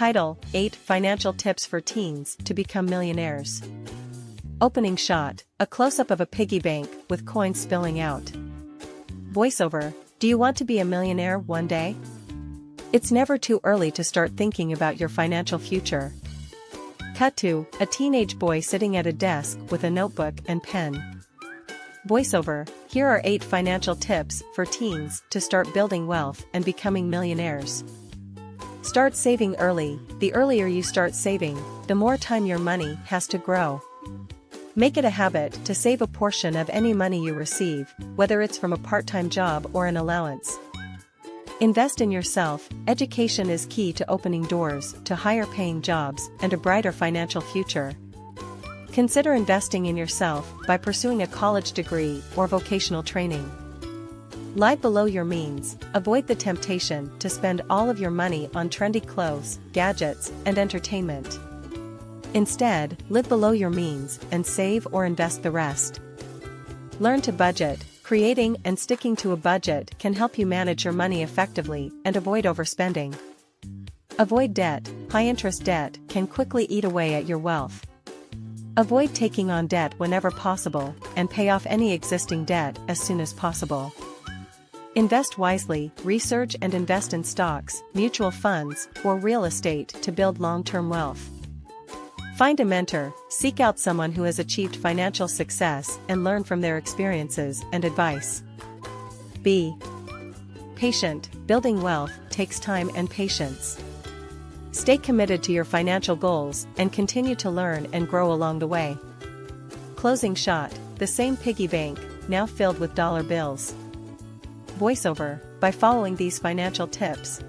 Title: 8 Financial Tips for Teens to Become Millionaires. Opening shot: a close-up of a piggy bank with coins spilling out. Voiceover: do you want to be a millionaire one day? It's never too early to start thinking about your financial future. Cut to a teenage boy sitting at a desk with a notebook and pen. Voiceover: here are 8 financial tips for teens to start building wealth and becoming millionaires. Start saving early. The earlier you start saving, the more time your money has to grow. Make it a habit to save a portion of any money you receive, whether it's from a part-time job or an allowance. Invest in yourself. Education is key to opening doors to higher-paying jobs and a brighter financial future. Consider investing in yourself by pursuing a college degree or vocational training. Live below your means. Avoid the temptation to spend all of your money on trendy clothes, gadgets, and entertainment. Instead, live below your means and save or invest the rest. Learn to budget. Creating and sticking to a budget can help you manage your money effectively and avoid overspending. Avoid debt. High-interest debt can quickly eat away at your wealth. Avoid taking on debt whenever possible, and pay off any existing debt as soon as possible. Invest wisely. Research and invest in stocks, mutual funds, or real estate to build long-term wealth. Find a mentor. Seek out someone who has achieved financial success and learn from their experiences and advice. Be patient. Building wealth takes time and patience. Stay committed to your financial goals and continue to learn and grow along the way. Closing shot: the same piggy bank, now filled with dollar bills. Voiceover: by following these financial tips,